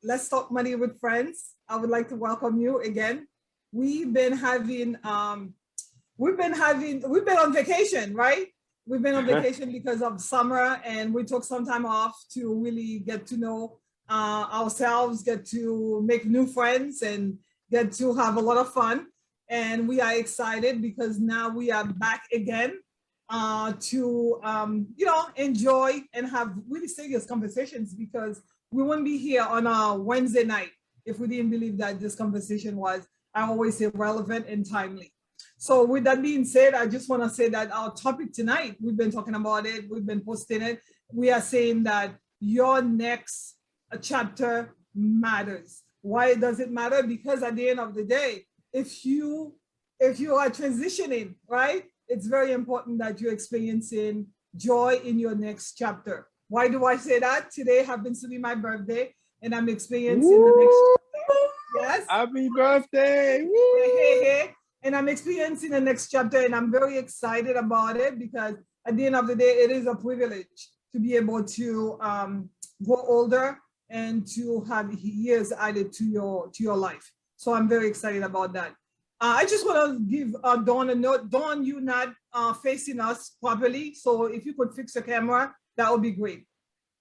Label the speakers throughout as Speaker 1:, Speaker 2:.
Speaker 1: Let's Talk Money with Friends, I would like to welcome you again. We've been on vacation, right? We've been on vacation because of summer, and we took some time off to really get to know ourselves, get to make new friends, and get to have a lot of fun. And we are excited because now we are back again to enjoy and have really serious conversations, because we wouldn't be here on a Wednesday night if we didn't believe that this conversation was, I always say, relevant and timely. So with that being said, I just want to say that our topic tonight, we've been talking about it, we've been posting it. We are saying that your next chapter matters. Why does it matter? Because at the end of the day, if you are transitioning, right, it's very important that you're experiencing joy in your next chapter. Why do I say that? Today happens to be my birthday, and I'm experiencing the next chapter. Yes.
Speaker 2: Happy birthday.
Speaker 1: Hey. And I'm experiencing the next chapter, and I'm very excited about it, because at the end of the day, it is a privilege to be able to grow older and to have years added to your life. So I'm very excited about that. I just want to give Dawn a note. Dawn, you're not facing us properly, so if you could fix the camera, that would be great.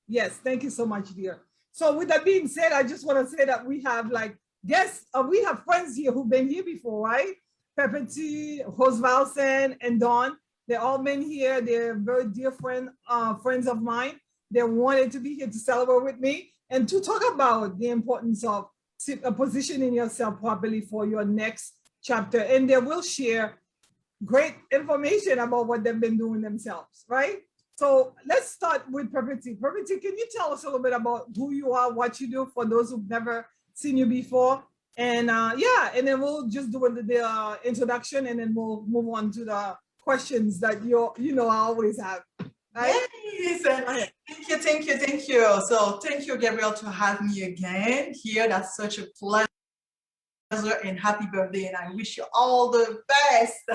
Speaker 1: Yes, thank you so much, dear. So with that being said, I just want to say that we have guests, we have friends here who've been here before, right? Pepperty, Rosvalsen, and Dawn. They've all been here. They're very dear friends of mine. They wanted to be here to celebrate with me and to talk about the importance of positioning yourself properly for your next chapter. And they will share great information about what they've been doing themselves, right? So let's start with Pepperty. Pepperty, can you tell us a little bit about who you are, what you do, for those who've never seen you before? And and then we'll just do the introduction, and then we'll move on to the questions that I always have. Right?
Speaker 3: Yes, thank you. So thank you, Gabrielle, to have me again here. That's such a pleasure. And happy birthday, and I wish you all the best.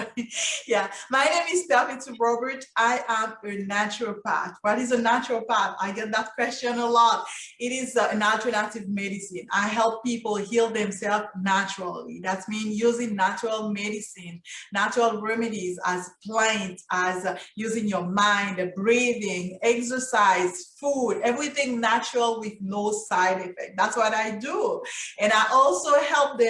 Speaker 3: Yeah, my name is Pepperty Robert. I am a naturopath. What is a naturopath? I get that question a lot. It is an alternative medicine. I help people heal themselves naturally. That means using natural medicine, natural remedies, as plants, as using your mind, breathing, exercise, food, everything natural with no side effect. That's what I do. And I also help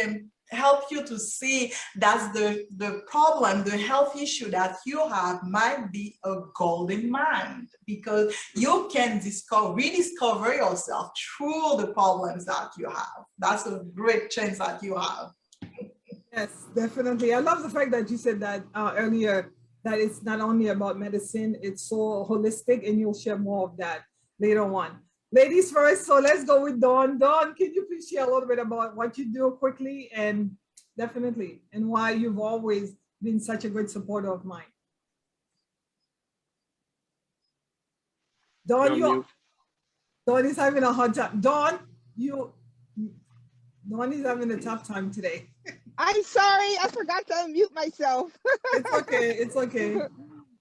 Speaker 3: you to see that's the problem, the health issue that you have might be a golden mind, because you can rediscover yourself through the problems that you have. That's a great chance that you have.
Speaker 1: Yes, definitely. I love the fact that you said that earlier, that it's not only about medicine, it's so holistic, and you'll share more of that later on. Ladies first, so let's go with Dawn. Dawn, can you please share a little bit about what you do quickly, and definitely, and why you've always been such a great supporter of mine? Dawn, Dawn is having a hard time. Dawn is having a tough time today.
Speaker 4: I'm sorry, I forgot to unmute myself.
Speaker 1: It's okay.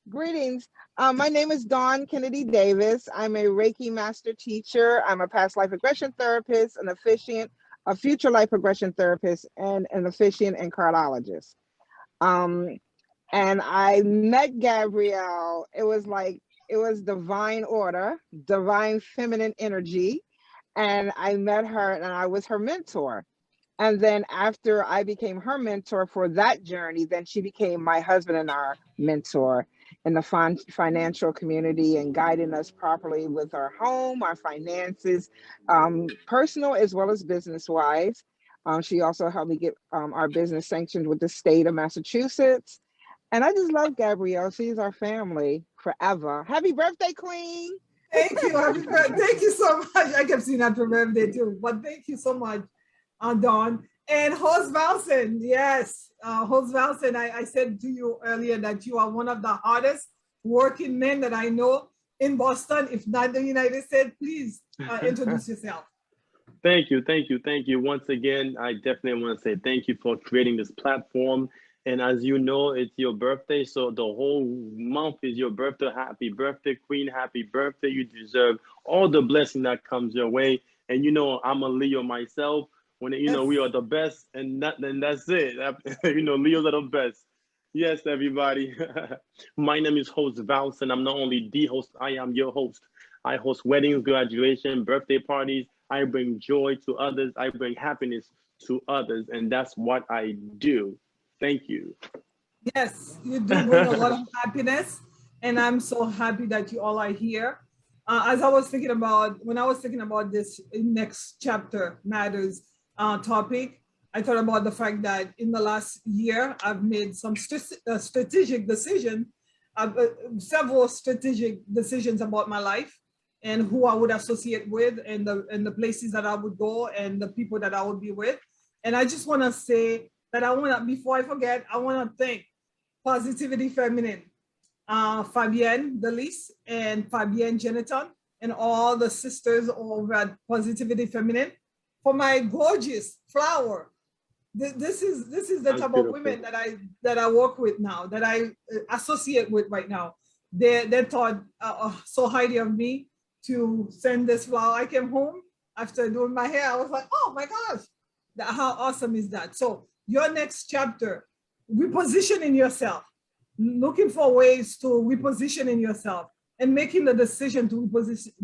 Speaker 4: Greetings. My name is Dawn Kennedy Davis. I'm a Reiki master teacher. I'm a past life regression therapist, a future life regression therapist, and an officiant and cardiologist. And I met Gabrielle. It was divine order, divine feminine energy. And I met her, and I was her mentor. And then after I became her mentor for that journey, then she became my husband and our mentor in the financial community, and guiding us properly with our home, our finances, personal as well as business wise. She also helped me get our business sanctioned with the state of Massachusetts. And I just love Gabrielle. She's our family forever. Happy birthday, Queen.
Speaker 1: Thank you. Happy birthday. Thank you so much. I kept saying happy birthday too, but thank you so much, Dawn. And Horst Valsen, yes, Horst Valsen, I said to you earlier that you are one of the hardest working men that I know in Boston, if not the United States. Please introduce yourself.
Speaker 2: Thank you. Once again, I definitely want to say thank you for creating this platform And as you know, it's your birthday, so the whole month is your birthday. Happy birthday, Queen. Happy birthday. You deserve all the blessing that comes your way. And you know, I'm a Leo myself. When you know we
Speaker 1: Yes.
Speaker 2: are the best, and then that's it. You know, Leos are the best. Yes, everybody. My name is host Vals, and I'm not only the host, I am your host. I host weddings, graduation, birthday parties. I bring joy to others. I bring happiness to others, and that's what I do. Thank you.
Speaker 1: Yes, you do bring a lot of happiness, and I'm so happy that you all are here. As I was thinking about, when I was thinking about this next chapter matters topic, I thought about the fact that in the last year, I've made some strategic decision, several strategic decisions about my life and who I would associate with, and the places that I would go, and the people that I would be with. And I just want to say that before I forget, I want to thank Positivity Feminine, Fabienne Delis and Fabienne Jeneton, and all the sisters over at Positivity Feminine for my gorgeous flower. This is the
Speaker 2: That's
Speaker 1: type of
Speaker 2: beautiful.
Speaker 1: women that I work with now, that I associate with right now. They thought so highly of me to send this flower. I came home after doing my hair. I was like, oh my gosh, how awesome is that? So your next chapter, repositioning yourself, looking for ways to reposition in yourself, and making the decision to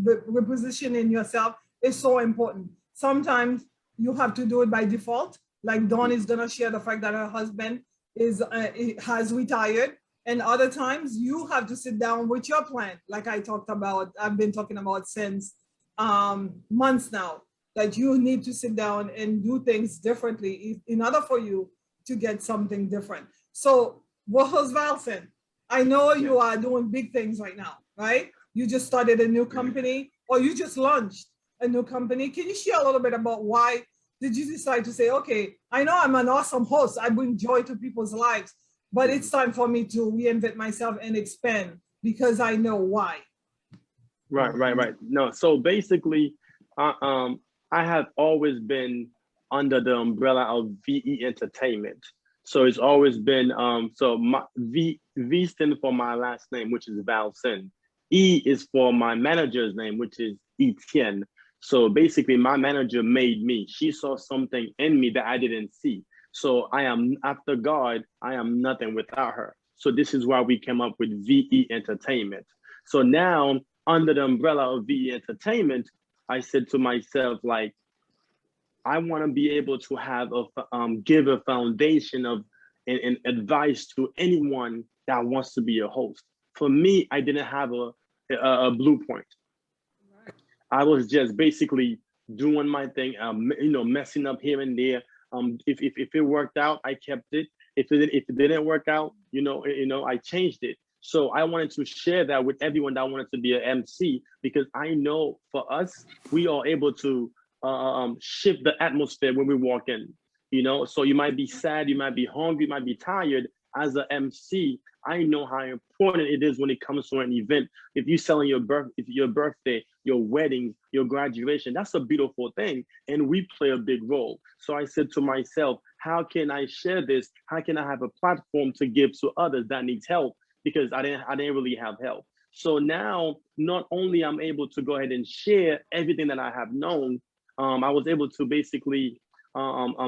Speaker 1: reposition in yourself is so important. Sometimes you have to do it by default. Like Dawn is gonna share the fact that her husband has retired, and other times you have to sit down with your plan. Like I've been talking about since months now, that you need to sit down and do things differently in order for you to get something different. So, Wohos Valsen, I know you are doing big things right now, right? You just started a new company, or you just launched a new company. Can you share a little bit about why did you decide to say, okay, I know I'm an awesome host, I bring joy to people's lives, but it's time for me to reinvent myself and expand because I know why.
Speaker 2: Right. No, so basically, I have always been under the umbrella of VE Entertainment. So it's always been so my V stands for my last name, which is Valsin. E is for my manager's name, which is Etienne. So basically, my manager made me. She saw something in me that I didn't see. So I am, after God, I am nothing without her. So this is why we came up with VE Entertainment. So now, under the umbrella of VE Entertainment, I said to myself, like, I want to be able to have give a foundation of and advice to anyone that wants to be a host. For me, I didn't have a blueprint. I was just basically doing my thing, you know, messing up here and there. If it worked out, I kept it. If it didn't work out, I changed it. So I wanted to share that with everyone that wanted to be an MC, because I know for us, we are able to shift the atmosphere when we walk in. So you might be sad, you might be hungry, you might be tired. As an MC, I know how important it is when it comes to an event. If you're selling your birthday, your wedding, your graduation, that's a beautiful thing, and we play a big role. So I said to myself, how can I share this? How can I have a platform to give to others that needs help? Because I didn't really have help. So now, not only I'm able to go ahead and share everything that I have known, I was able to basically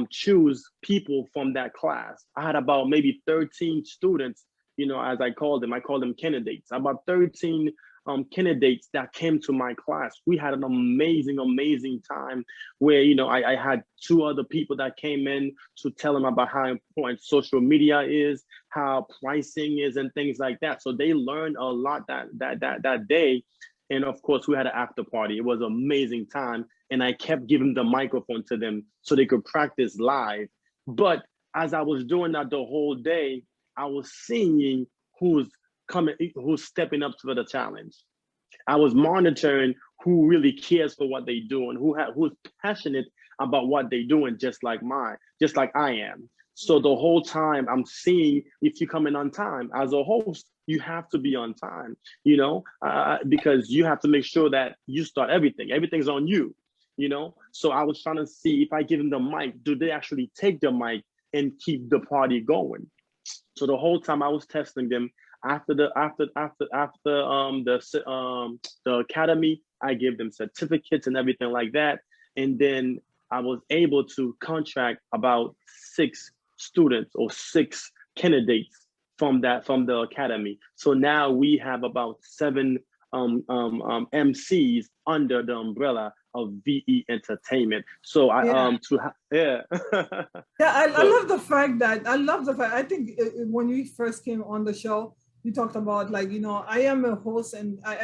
Speaker 2: choose people from that class. I had about maybe 13 students, as I call them candidates, about 13 candidates that came to my class. We had an amazing time where, I had 2 other people that came in to tell them about how important social media is, how pricing is, and things like that. So they learned a lot that day. And of course, we had an after party. It was an amazing time. And I kept giving the microphone to them so they could practice live. But as I was doing that the whole day, I was seeing who's stepping up to the challenge. I was monitoring who really cares for what they do and who's passionate about what they're doing, just like I am. So the whole time I'm seeing if you come in on time. As a host, you have to be on time, because you have to make sure that you start everything. Everything's on you, So I was trying to see if I give them the mic, do they actually take the mic and keep the party going? So the whole time I was testing them, after the academy, I gave them certificates and everything like that. And then I was able to contract about 6 students or 6 candidates from the academy. So now we have about 7 MCs under the umbrella of VE Entertainment. So
Speaker 1: Yeah.
Speaker 2: yeah.
Speaker 1: Yeah, I
Speaker 2: So,
Speaker 1: love the fact that I think when we first came on the show, you talked about, like, I am a host, and I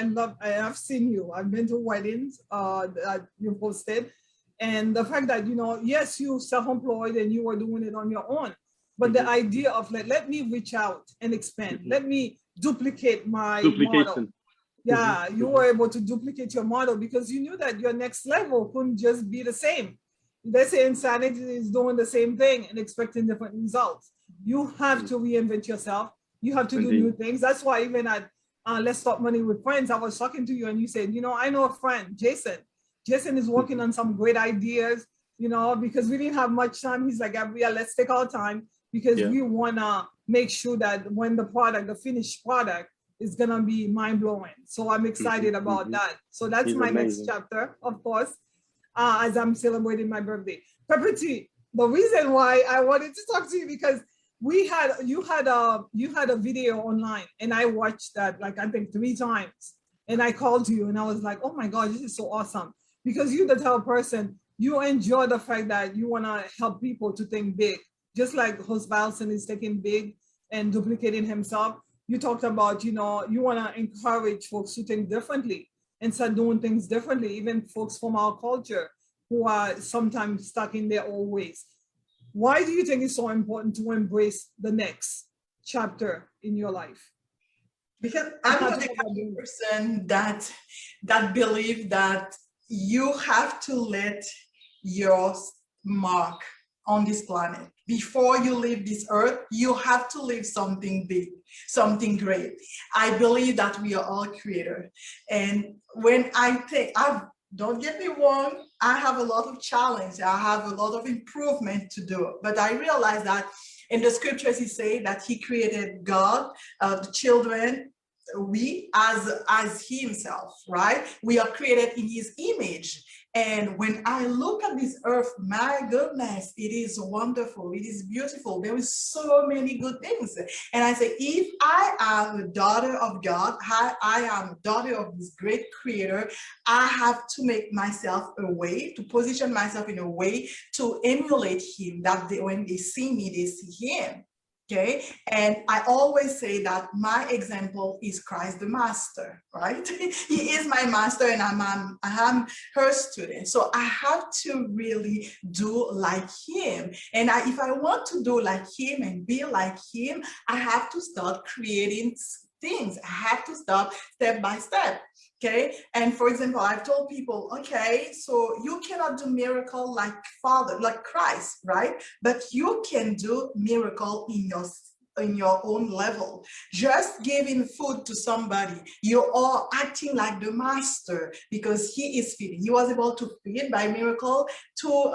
Speaker 1: have seen you. I've been to weddings that you hosted, and the fact that, yes, you self-employed and you were doing it on your own, but the idea of, like, let me reach out and expand, let me duplicate my model.
Speaker 2: duplication.
Speaker 1: Yeah, you were able to duplicate your model because you knew that your next level couldn't just be the same. They say insanity is doing the same thing and expecting different results. You have to reinvent yourself. You have to do new things. That's why even at Let's Talk Money with Friends, I was talking to you and you said, I know a friend, Jason. Jason is working on some great ideas, because we didn't have much time. He's like, Gabrielle, let's take our time because we want to make sure that when the finished product, is going to be mind-blowing. So I'm excited about that. So that's my next chapter, of course, as I'm celebrating my birthday. Pepperti, the reason why I wanted to talk to you, because you had a video online, and I watched that, like, I think 3 times, and I called you and I was like, oh my God, this is so awesome, because you're the type of person, you enjoy the fact that you want to help people to think big, just like host Valson is thinking big and duplicating himself. You talked about, you want to encourage folks to think differently and start doing things differently, even folks from our culture who are sometimes stuck in their old ways. Why do you think it's so important to embrace the next chapter in your life?
Speaker 3: Because I'm not the kind of person that believe that you have to let your mark on this planet. Before you leave this earth, you have to leave something big, something great. I believe that we are all creators. And when don't get me wrong, I have a lot of challenge. I have a lot of improvement to do. But I realize that in the scriptures, he say that he created God, the children, we as he himself, right? We are created in his image. And when I look at this earth, my goodness, it is wonderful. It is beautiful. There is so many good things. And I say, if I am a daughter of God, I am a daughter of this great creator, I have to make myself a way, to position myself in a way to emulate him, that when they see me, they see him. Okay, and I always say that my example is Christ the Master, right? He is my master, and I'm her student. So I have to really do like him. And if I want to do like him and be like him, I have to start creating things. I have to start step by step. Okay, and for example, I've told people, okay, so you cannot do miracle like Father, like Christ, right? But you can do miracle in your own level. Just giving food to somebody, you are acting like the master because he is feeding. He was able to feed by miracle two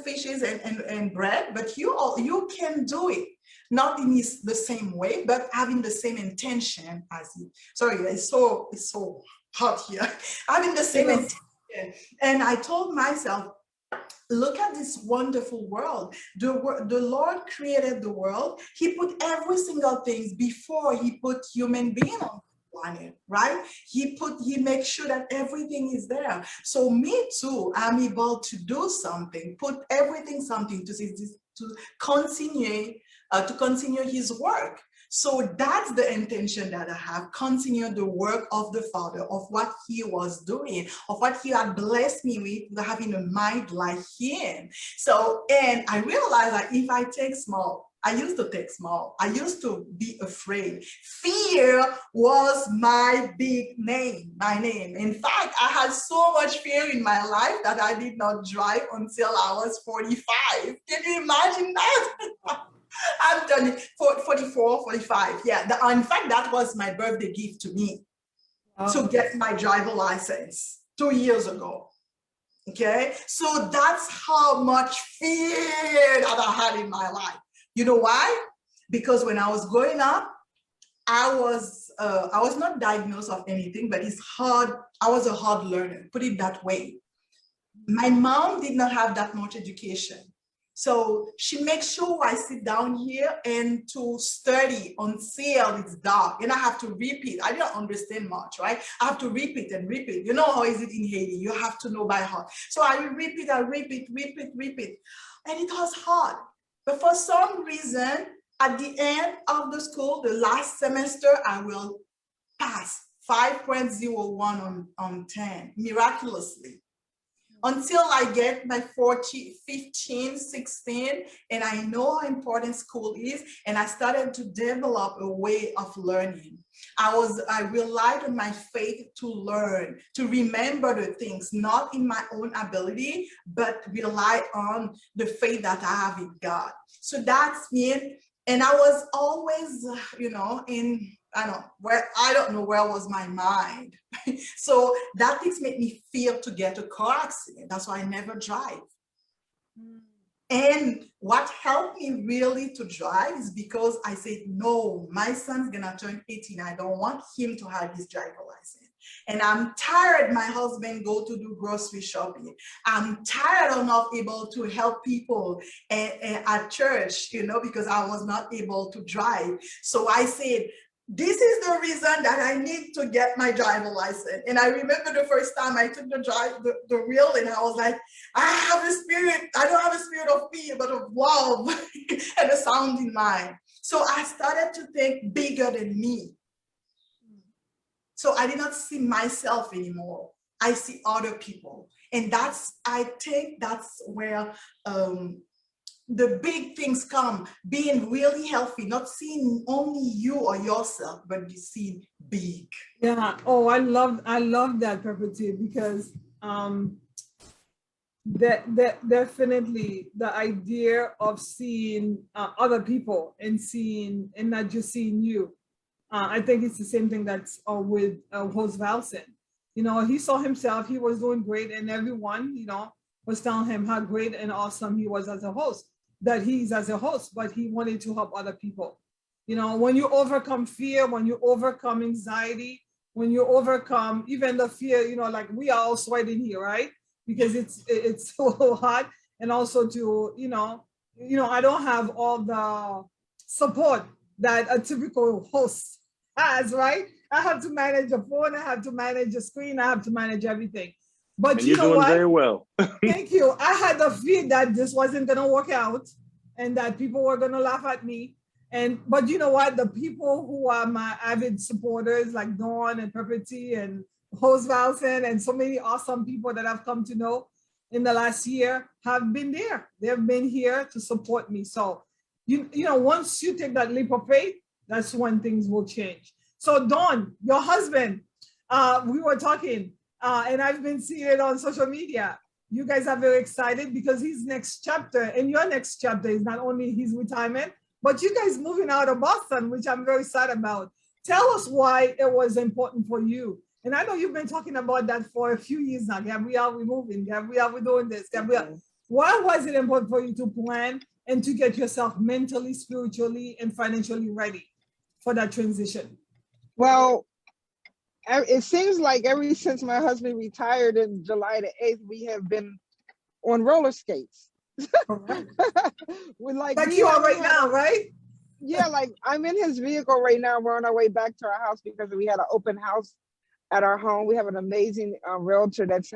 Speaker 3: fishes and bread, but you can do it. Not in the same way, but having the same intention as you. Sorry, it's so hot here. Having the same intention. And I told myself, look at this wonderful world. The Lord created the world. He put every single thing before he put human being on the planet, right? He makes sure that everything is there. So me too, I'm able to do something, put everything something to continue his work. So that's the intention that I have, continue the work of the Father, of what he was doing, of what he had blessed me with, having a mind like him. So, and I realized that if I take small, I used to take small. I used to be afraid. Fear was my big name, my name. In fact, I had so much fear in my life that I did not drive until I was 45. Can you imagine that? I'm done 44, 45. Yeah, in fact, that was my birthday gift to me, to get my driver license 2 years ago. Okay, so that's how much fear that I had in my life. You know why? because when I was growing up, I was not diagnosed of anything, but it's hard. I was a hard learner, put it that way. My mom did not have that much education. So she makes sure I sit down here and to study until it's dark. And I have to repeat. I didn't understand much, right? I have to repeat and repeat. You know how is it in Haiti? You have to know by heart. So I repeat. And it was hard. But for some reason, at the end of the school, the last semester, I will pass 5.01 on 10, miraculously. Until I get my 14, 15, 16, and I know how important school is, and I started to develop a way of learning. I relied on my faith to learn, to remember the things, not in my own ability, but rely on the faith that I have in God. So that's me. And I was always, I don't know where was my mind. So that things make me fear to get a car accident. That's why I never drive. And what helped me really to drive is because I said, no, my son's gonna turn 18. I don't want him to have his driver license. And I'm tired my husband go to do grocery shopping. I'm tired of not able to help people at church, because I was not able to drive. So I said, this is the reason that I need to get my driver license. And I remember the first time I took the wheel, and I was like, I have a spirit. I don't have a spirit of fear, but of love and a sounding mind. So I started to think bigger than me. So I did not see myself anymore. I see other people. And I think that's where the big things come, being really healthy, not seeing only you or yourself, but you see big.
Speaker 1: Yeah. Oh, I love that, Perpetuity, because that definitely the idea of seeing other people and not just seeing you. I think it's the same thing that's with host Valson. He saw himself, he was doing great, and everyone, was telling him how great and awesome he was as a host, that he's as a host, but he wanted to help other people. When you overcome fear, when you overcome anxiety, when you overcome even the fear, like we are all sweating here, right? Because it's so hot. And also to, I don't have all the support that a typical host has, right? I have to manage a phone, I have to manage a screen, I have to manage everything. But
Speaker 2: and you're doing very well.
Speaker 1: Thank you. I had the fear that this wasn't gonna work out and that people were gonna laugh at me. But you know what? The people who are my avid supporters, like Dawn and Perpetuity and Host Valson and so many awesome people that I've come to know in the last year, have been there. They've been here to support me. So, once you take that leap of faith, that's when things will change. So Dawn, your husband, we were talking, and I've been seeing it on social media. You guys are very excited because his next chapter, and your next chapter, is not only his retirement, but you guys moving out of Boston, which I'm very sad about. Tell us why it was important for you. And I know you've been talking about that for a few years now. Gabrielle, we're moving. Gabrielle, we're doing this. Gabrielle, why was it important for you to plan and to get yourself mentally, spiritually, and financially ready for that transition?
Speaker 4: Well, it seems like ever since my husband retired in July the 8th, we have been on roller skates. We're like
Speaker 1: you are right now, right?
Speaker 4: Yeah, like I'm in his vehicle right now. We're on our way back to our house because we had an open house at our home. We have an amazing realtor that's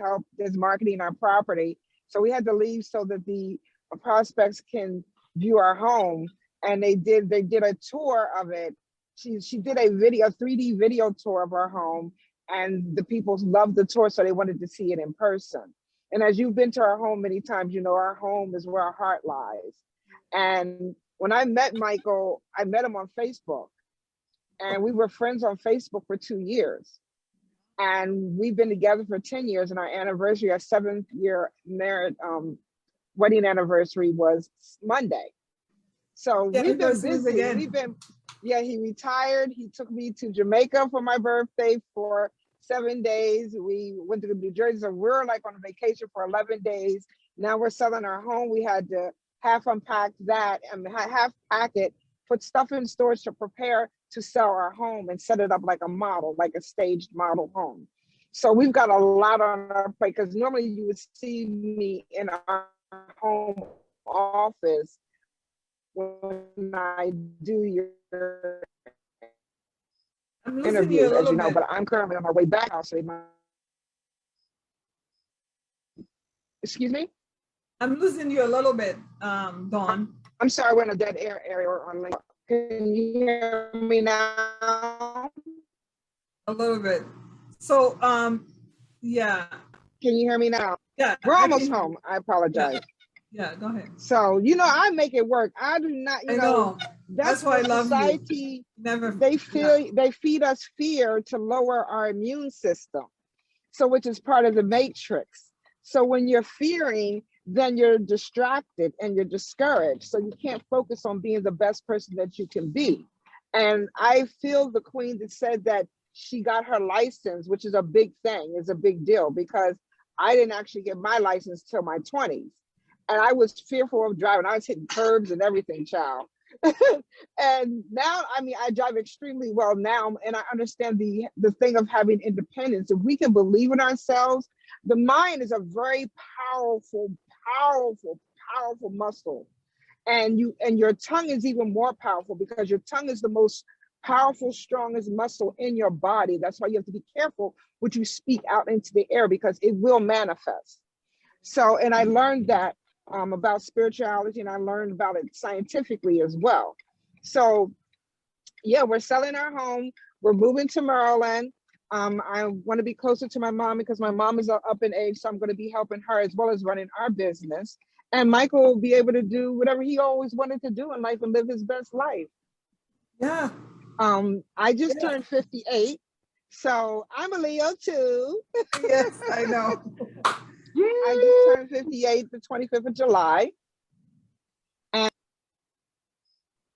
Speaker 4: marketing our property. So we had to leave so that the prospects can view our home. And they did a tour of it. She did a 3D video tour of our home, and the people loved the tour, so they wanted to see it in person. And as you've been to our home many times, our home is where our heart lies. And when I met Michael, I met him on Facebook, and we were friends on Facebook for 2 years. And we've been together for 10 years, and our anniversary, our 7th year married wedding anniversary was Monday. So we've been busy. He retired. He took me to Jamaica for my birthday for 7 days. We went to New Jersey. So we're like on a vacation for 11 days. Now we're selling our home. We had to half unpack that and half pack it put stuff in storage to prepare to sell our home and set it up like a model, like a staged model home. So we've got a lot on our plate, because normally you would see me in our home office when I do your
Speaker 1: I'm losing you a
Speaker 4: interviews, as
Speaker 1: little
Speaker 4: you know,
Speaker 1: bit.
Speaker 4: but I'm currently on my way back. Excuse me?
Speaker 1: I'm losing you a little bit, Dawn.
Speaker 4: I'm sorry, we're in a dead air area on link. Can you hear me now?
Speaker 1: A little bit. So, yeah,
Speaker 4: Can you hear me now?
Speaker 1: yeah.
Speaker 4: We're
Speaker 1: I
Speaker 4: almost
Speaker 1: can-
Speaker 4: home. I apologize.
Speaker 1: Yeah, go ahead.
Speaker 4: So, you know, I make it work. I do not,
Speaker 1: I know.
Speaker 4: that's
Speaker 1: why I
Speaker 4: what
Speaker 1: love
Speaker 4: society,
Speaker 1: you. Never.
Speaker 4: they feed us fear to lower our immune system. So, which is part of the matrix. So when you're fearing, then you're distracted and you're discouraged. So you can't focus on being the best person that you can be. And I feel the queen that said that she got her license, which is a big thing, is a big deal, because I didn't actually get my license till my 20s. And I was fearful of driving. I was hitting curbs and everything, child. And now, I mean, I drive extremely well now, and I understand the thing of having independence. If we can believe in ourselves, the mind is a very powerful, powerful, powerful muscle. And your tongue is even more powerful, because your tongue is the most powerful, strongest muscle in your body. That's why you have to be careful what you speak out into the air, because it will manifest. So, and I learned that about spirituality, and I learned about it scientifically as well. So yeah, we're selling our home. We're moving to Maryland. I want to be closer to my mom, because my mom is up in age. So I'm going to be helping her as well as running our business. And Michael will be able to do whatever he always wanted to do in life and live his best life.
Speaker 1: Yeah.
Speaker 4: I just turned 58. So I'm a Leo too.
Speaker 1: Yes, I know.
Speaker 4: I just turned 58 the 25th of July. And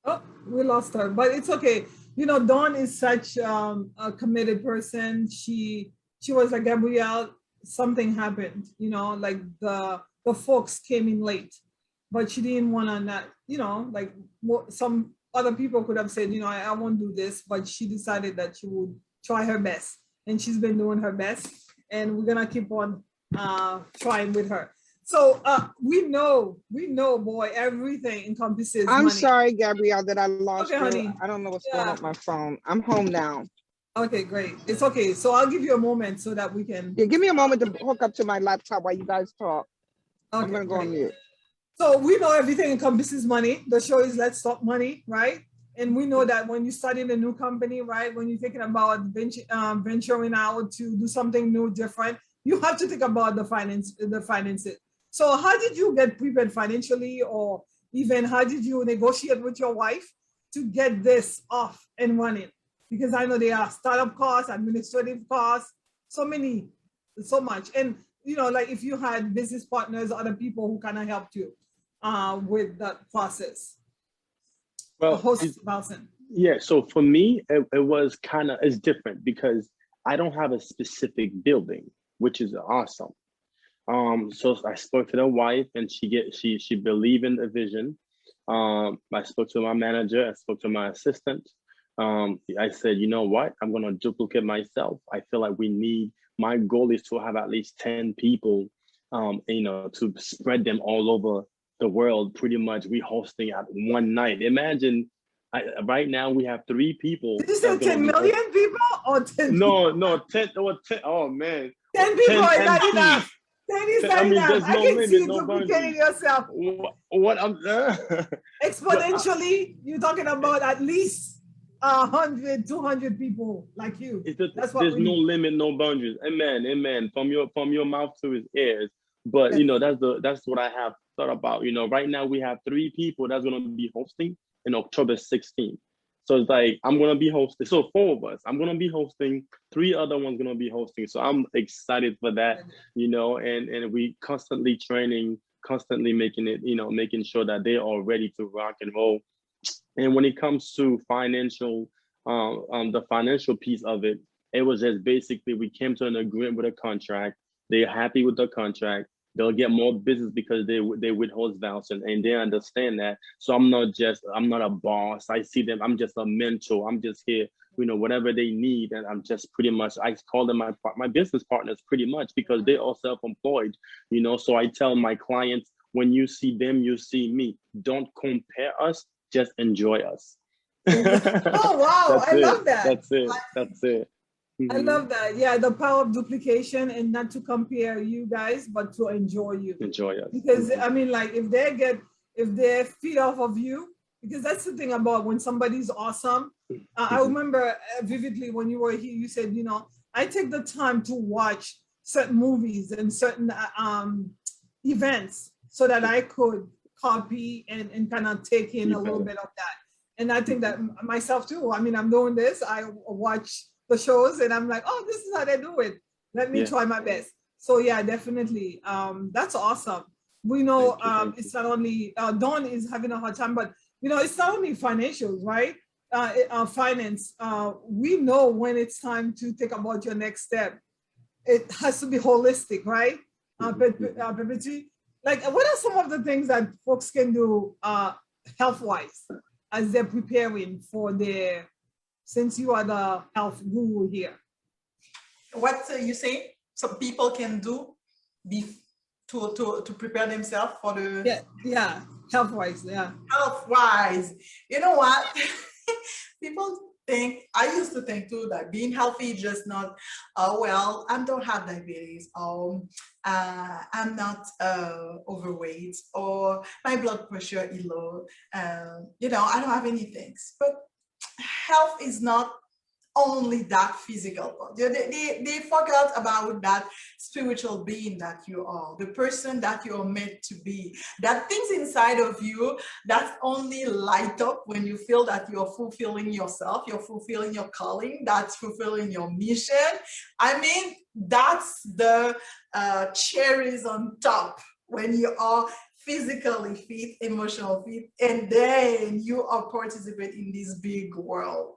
Speaker 1: Oh, we lost her, but it's okay. You know, Dawn is such a committed person. She was like, Gabrielle, something happened, you know, like the folks came in late, but she didn't want to not, you know, like some other people could have said, you know, I won't do this, but she decided that she would try her best, and she's been doing her best, and we're gonna keep on trying with her. So we know, boy, everything encompasses
Speaker 4: I'm
Speaker 1: money.
Speaker 4: sorry, Gabrielle, that I lost
Speaker 1: Okay,
Speaker 4: you.
Speaker 1: honey.
Speaker 4: I don't know what's going on with my phone. I'm home now.
Speaker 1: Okay, great. It's okay. So I'll give you a moment so that we can.
Speaker 4: Yeah, give me a moment to hook up to my laptop while you guys talk.
Speaker 1: Okay,
Speaker 4: I'm gonna go on mute.
Speaker 1: So we know everything encompasses money. The show is Let's Talk Money, right? And we know that when you start in a new company, right, when you're thinking about venturing out to do something new, different, you have to think about the finances. So how did you get prepared financially, or even how did you negotiate with your wife to get this off and running? Because I know there are startup costs, administrative costs, so much. And you know, like if you had business partners, other people who kind of helped you with that process.
Speaker 2: Well,
Speaker 1: a host person.
Speaker 2: Yeah, so for me, it was kind of, it's different because I don't have a specific building, which is awesome. So I spoke to the wife, and she believed in the vision. I spoke to my manager, I spoke to my assistant. I said, you know what, I'm gonna duplicate myself. I feel like my goal is to have at least 10 people, you know, to spread them all over the world. Pretty much we hosting at one night. Imagine, right now we have 3 people.
Speaker 1: Did you say 10 million people or 10
Speaker 2: No,
Speaker 1: people?
Speaker 2: no, 10 or 10, oh man.
Speaker 1: 10 people
Speaker 2: 10
Speaker 1: is not
Speaker 2: MCs.
Speaker 1: enough. 10 is not
Speaker 2: I mean,
Speaker 1: enough.
Speaker 2: there's
Speaker 1: I
Speaker 2: no
Speaker 1: can
Speaker 2: limit,
Speaker 1: see you
Speaker 2: no
Speaker 1: duplicating
Speaker 2: boundaries.
Speaker 1: yourself.
Speaker 2: What I'm
Speaker 1: Exponentially, you're talking about at least 100, 200 people like you. That's what
Speaker 2: there's
Speaker 1: we
Speaker 2: no
Speaker 1: need.
Speaker 2: limit, no boundaries. Amen. From your mouth to his ears. But you know, that's what I have thought about. You know, right now we have 3 people that's gonna be hosting in October 16th. So it's like I'm gonna be hosting. So 4 of us. I'm gonna be hosting. 3 other ones gonna be hosting. So I'm excited for that. You know, and we constantly training, constantly making it. You know, making sure that they are ready to rock and roll. And when it comes to financial, the financial piece of it, it was just basically we came to an agreement with a contract. They're happy with the contract. they'll get more business because they with host vows, and they understand that. So I'm not a boss. I see them, I'm just a mentor. I'm just here, whatever they need. And I'm just pretty much, I call them my business partners pretty much, because they are self-employed, so I tell my clients, when you see them, you see me. Don't compare us, just enjoy us.
Speaker 1: Oh, wow. I love that.
Speaker 2: That's it. That's it.
Speaker 1: I love that. Yeah, the power of duplication, and not to compare you guys, but to enjoy you.
Speaker 2: Enjoy us.
Speaker 1: Because I mean, like, if they feed off of you, because that's the thing about when somebody's awesome. I remember vividly when you were here, you said, I take the time to watch certain movies and certain events so that I could copy and kind of take in a little bit of that. And I think that myself too. I mean, I'm doing this. I watch the shows and I'm like, oh, this is how they do it. Let me try my best. So yeah, definitely. That's awesome. We know it's not only, Dawn is having a hard time, but it's not only financials, right? Finance. We know when it's time to think about your next step. It has to be holistic, right? Like, what are some of the things that folks can do health-wise as they're preparing for since you are the health guru here?
Speaker 3: What you say some people can do to prepare themselves for the
Speaker 1: health-wise,
Speaker 3: health-wise. You know what? People think, I used to think too, that being healthy is just not, well, I don't have diabetes, or I'm not overweight, or my blood pressure is low, I don't have any things. But health is not only that physical part. They forgot about that spiritual being that you are, the person that you are meant to be, that things inside of you that only light up when you feel that you're fulfilling yourself, you're fulfilling your calling, that's fulfilling your mission. I mean, that's the cherries on top when you are physically fit, emotionally fit, and then you are participating in this big world.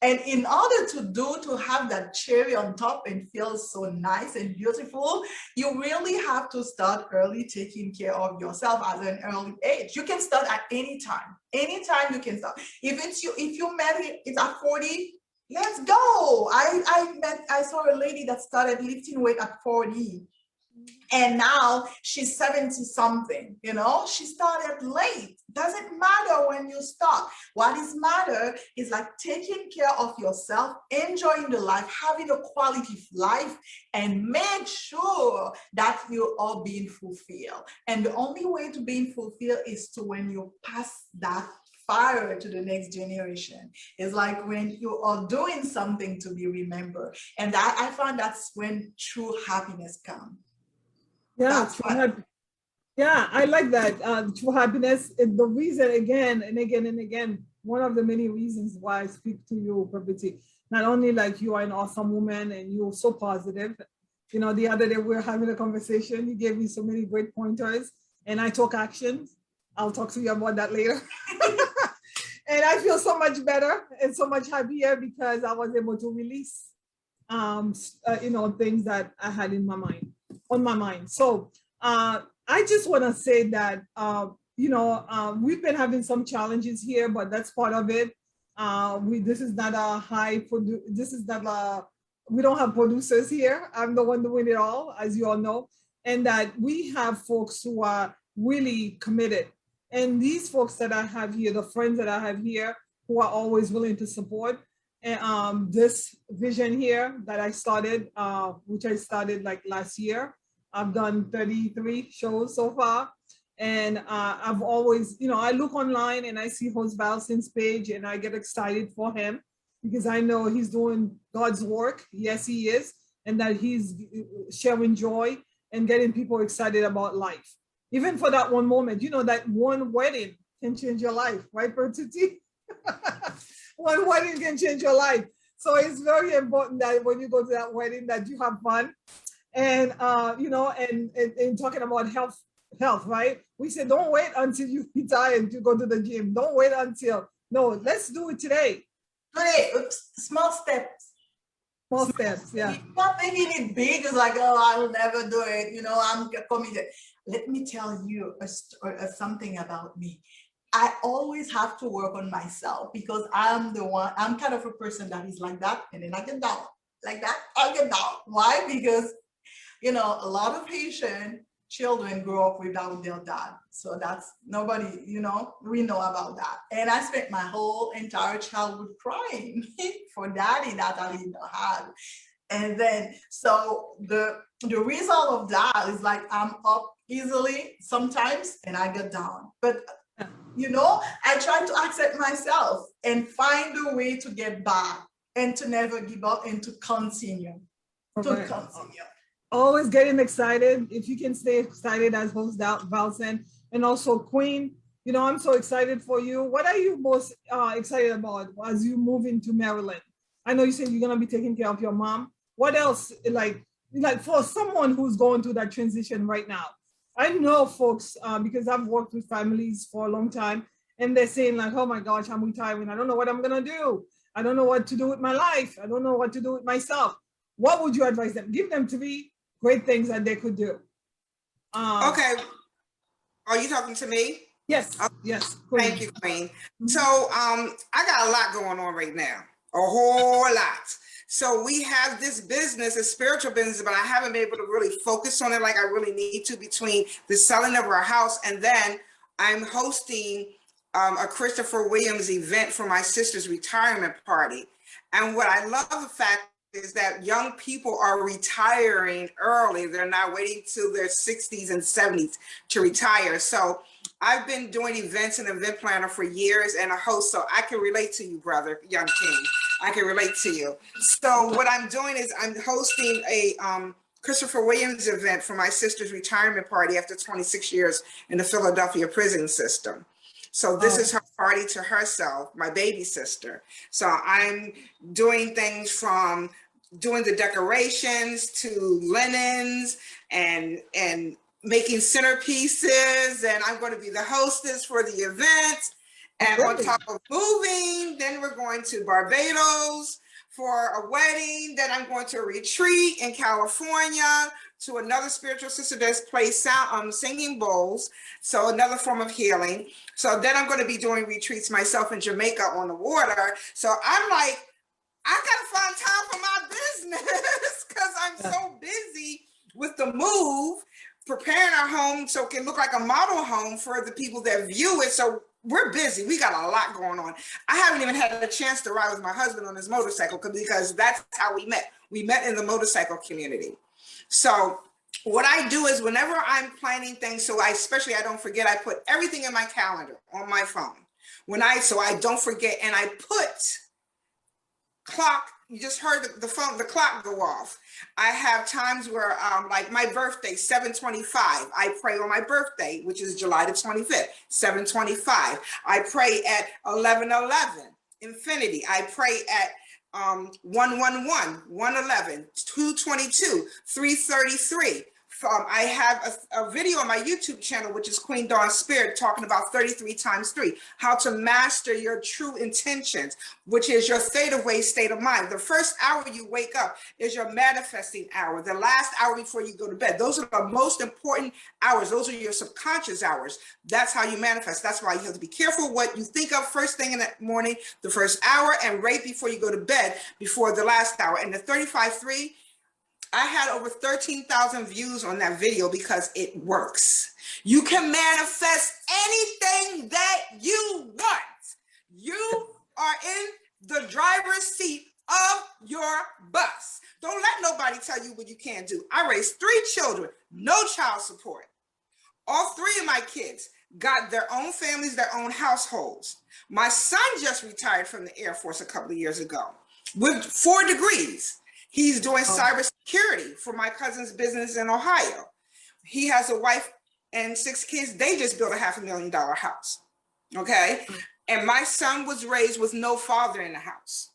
Speaker 3: And in order to have that cherry on top and feel so nice and beautiful, you really have to start early, taking care of yourself at an early age. You can start at any time. Anytime you can start. If you marry, it's at 40, let's go. I saw a lady that started lifting weight at 40. And now she's 70 something, she started late. Doesn't matter when you start. What is matter is like taking care of yourself, enjoying the life, having a quality life, and make sure that you are being fulfilled. And the only way to being fulfilled is to when you pass that fire to the next generation. It's like when you are doing something to be remembered. And that I found that's when true happiness comes.
Speaker 1: Yeah, I like that. True happiness is the reason, again and again and again, one of the many reasons why I speak to you, Prabhuti. Not only like you are an awesome woman and you're so positive. The other day we were having a conversation. You gave me so many great pointers, and I took action. I'll talk to you about that later. And I feel so much better and so much happier because I was able to release, things that I had on my mind. So I just want to say that, we've been having some challenges here, but that's part of it. This is not we don't have producers here. I'm the one doing it all, as you all know, and that we have folks who are really committed. And these folks that I have here, the friends that I have here, who are always willing to support, and this vision here that I started, which I started like last year. I've done 33 shows so far. And I've always, I look online and I see Host Valson's page and I get excited for him because I know he's doing God's work. Yes, he is. And that he's sharing joy and getting people excited about life. Even for that one moment, that one wedding can change your life, right, Bertuti? One wedding can change your life. So it's very important that when you go to that wedding that you have fun. And, and talking about health, right? We said, don't wait until you retire to go to the gym. Don't wait until, no, let's do it today.
Speaker 3: Today, small steps.
Speaker 1: Small steps, yeah.
Speaker 3: Not making it big. It's like, oh, I will never do it. You know, I'm committed. Let me tell you something about me. I always have to work on myself because I'm kind of a person that is like that. And then I get down like that. I get down. Why? Because, you know, a lot of Haitian children grow up without their dad. So that's nobody, you know, we know about that. And I spent my whole entire childhood crying for daddy that I didn't have. And then, so the result of that is like I'm up easily sometimes and I get down. But, you know, I try to accept myself and find a way to get back and to never give up and to continue.
Speaker 1: Always getting excited. If you can stay excited as host Valsen, and also Queen, you know, I'm so excited for you. What are you most excited about as you move into Maryland? I know you said you're gonna be taking care of your mom. What else, like for someone who's going through that transition right now? I know folks, because I've worked with families for a long time, and they're saying like, oh my gosh, I'm retiring. I don't know what I'm gonna do. I don't know what to do with my life. I don't know what to do with myself. What would you advise them? Give them 3 great things that they could do.
Speaker 5: Okay. Are you talking to me?
Speaker 1: Yes. Yes.
Speaker 5: Queen. Thank you, Queen. So I got a lot going on right now, a whole lot. So we have this business, a spiritual business, but I haven't been able to really focus on it like I really need to between the selling of our house. And then I'm hosting a Christopher Williams event for my sister's retirement party. And what I love the fact is that young people are retiring early. They're not waiting till their 60s and 70s to retire. So I've been doing events and event planner for years and a host, so I can relate to you, brother, young king. I can relate to you. So what I'm doing is I'm hosting a Christopher Williams event for my sister's retirement party after 26 years in the Philadelphia prison system. So this is her party to herself, my baby sister. So I'm doing things from doing the decorations to linens and making centerpieces, and I'm going to be the hostess for the event. And on top of moving, then we're going to Barbados for a wedding. Then I'm going to a retreat in California to another spiritual sister that's plays sound, singing bowls. So another form of healing. So then I'm going to be doing retreats myself in Jamaica on the water. So I'm like, I got to find time for my business because I'm so busy with the move, preparing our home so it can look like a model home for the people that view it. So we're busy. We got a lot going on. I haven't even had a chance to ride with my husband on his motorcycle because that's how we met. We met in the motorcycle community. So what I do is whenever I'm planning things, so I don't forget, I put everything in my calendar on my phone. So I don't forget, and I put clock. You just heard the clock go off. I have times where, like my birthday, 7:25. I pray on my birthday, which is July the 25th, 7:25. I pray at 11:11, infinity. I pray at 1:11, 1:11, 2:22, 3:33. I have a video on my YouTube channel, which is Queen Dawn Spirit, talking about 33 times 3, how to master your true intentions, which is your theta wave state of mind. The first hour you wake up is your manifesting hour. The last hour before you go to bed. Those are the most important hours. Those are your subconscious hours. That's how you manifest. That's why you have to be careful what you think of first thing in the morning, the first hour, and right before you go to bed, before the last hour. And the 35-3, I had over 13,000 views on that video because it works. You can manifest anything that you want. You are in the driver's seat of your bus. Don't let nobody tell you what you can't do. I raised 3 children, no child support. All 3 of my kids got their own families, their own households. My son just retired from the Air Force a couple of years ago with 4 degrees. He's doing cybersecurity for my cousin's business in Ohio. He has a wife and 6 kids. They just built a $500,000 house. Okay. And my son was raised with no father in the house.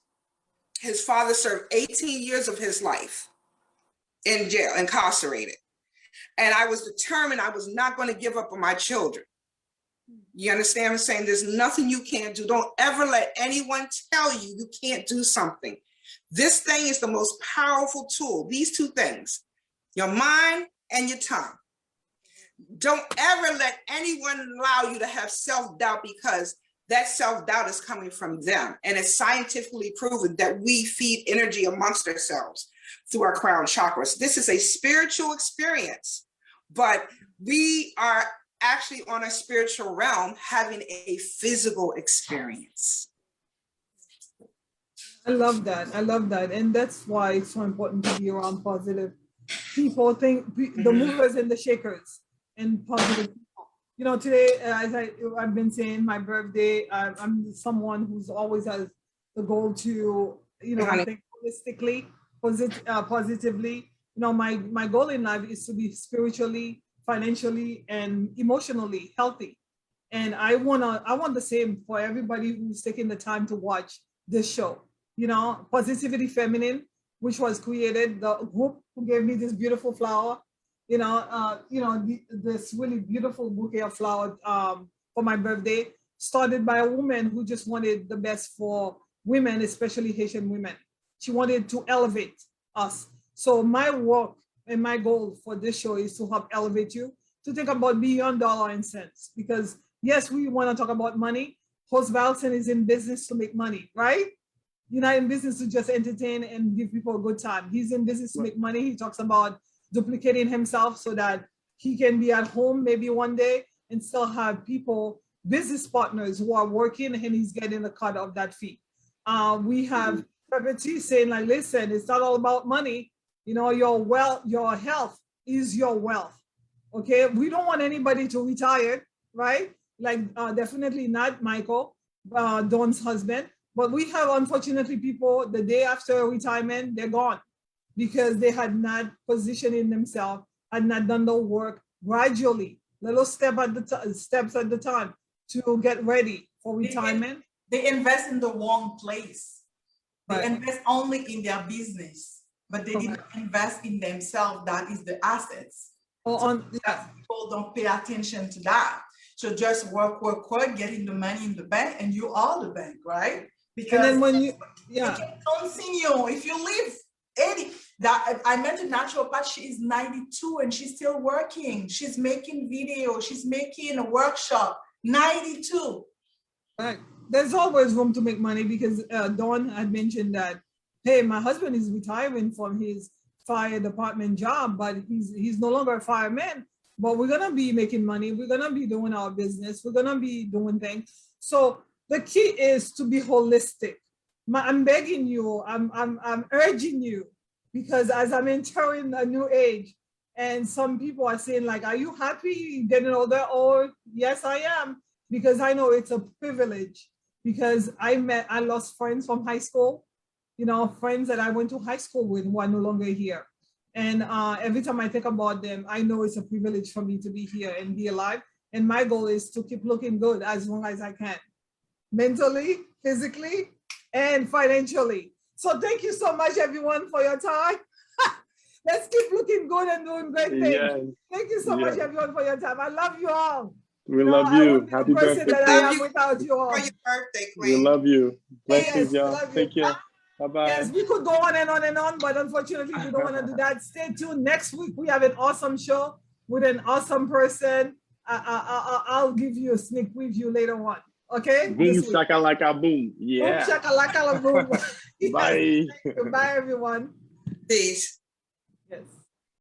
Speaker 5: His father served 18 years of his life in jail, incarcerated. And I was determined I was not going to give up on my children. You understand what I'm saying? There's nothing you can't do. Don't ever let anyone tell you you can't do something. This thing is the most powerful tool. These two things, your mind and your tongue. Don't ever let anyone allow you to have self-doubt, because that self-doubt is coming from them. And it's scientifically proven that we feed energy amongst ourselves through our crown chakras. This is a spiritual experience, but we are actually on a spiritual realm having a physical experience.
Speaker 1: I love that. I love that. And that's why it's so important to be around positive people, the movers and the shakers, and positive people. You know, today, as I've been saying, my birthday, I'm someone who's always has the goal to, you know, think holistically, positively. You know, my goal in life is to be spiritually, financially, and emotionally healthy. And I want the same for everybody who's taking the time to watch this show. You know, Positivity Feminine, which was created, the group who gave me this beautiful flower, this really beautiful bouquet of flowers for my birthday, started by a woman who just wanted the best for women, especially Haitian women. She wanted to elevate us. So my work and my goal for this show is to help elevate you to think about beyond dollar and cents. Because yes, we want to talk about money. Host Valson is in business to make money, right? You're not in business to just entertain and give people a good time. He's in business to make money. He talks about duplicating himself so that he can be at home maybe one day and still have people, business partners who are working, and he's getting a cut of that fee. We have Pepper saying like, listen, it's not all about money. You know, your health is your wealth. Okay, we don't want anybody to retire, right? Like definitely not Michael, Dawn's husband. But we have, unfortunately, people the day after retirement, they're gone because they had not positioned themselves, had not done the work gradually, little steps at the time to get ready for retirement.
Speaker 3: They invest in the wrong place. They
Speaker 1: Right.
Speaker 3: invest only in their business, but they didn't invest in themselves. That is the assets. People don't pay attention to that. So just work, getting the money in the bank, and you are the bank, right? Because
Speaker 1: and then when you,
Speaker 3: they can continue. If you live 80, that I met a naturopath, she is 92 and she's still working. She's making videos, she's making a workshop, 92.
Speaker 1: Right. There's always room to make money because Dawn had mentioned that, hey, my husband is retiring from his fire department job, but he's no longer a fireman. But we're gonna be making money. We're gonna be doing our business. We're gonna be doing things. So the key is to be holistic. I'm begging you. I'm urging you, because as I'm entering a new age, and some people are saying like, "Are you happy getting older?" Oh, yes, I am, because I know it's a privilege. Because I lost friends from high school, you know, friends that I went to high school with who are no longer here. And every time I think about them, I know it's a privilege for me to be here and be alive. And my goal is to keep looking good as long as I can, mentally, physically, and financially. So thank you so much, everyone, for your time. Let's keep looking good and doing great things.
Speaker 2: Yes.
Speaker 1: Thank you so much, everyone, for your time. I love you all.
Speaker 2: We love you.
Speaker 1: Happy birthday. That I am without you all.
Speaker 5: For your birthday,
Speaker 2: We
Speaker 5: Queen.
Speaker 2: love you. Blessings,
Speaker 1: Yes,
Speaker 2: y'all.
Speaker 1: love you.
Speaker 2: Take care. Bye-bye.
Speaker 1: Yes, we could go on and on and on, but unfortunately, we don't want to do that. Stay tuned. Next week, we have an awesome show with an awesome person. I'll give you a sneak preview later on. Okay?
Speaker 2: Boom, shakalaka, boom. Yeah.
Speaker 1: Boom, shakalaka, boom.
Speaker 2: Bye.
Speaker 1: Yes, thank you. Bye, everyone.
Speaker 5: Peace.
Speaker 1: Yes.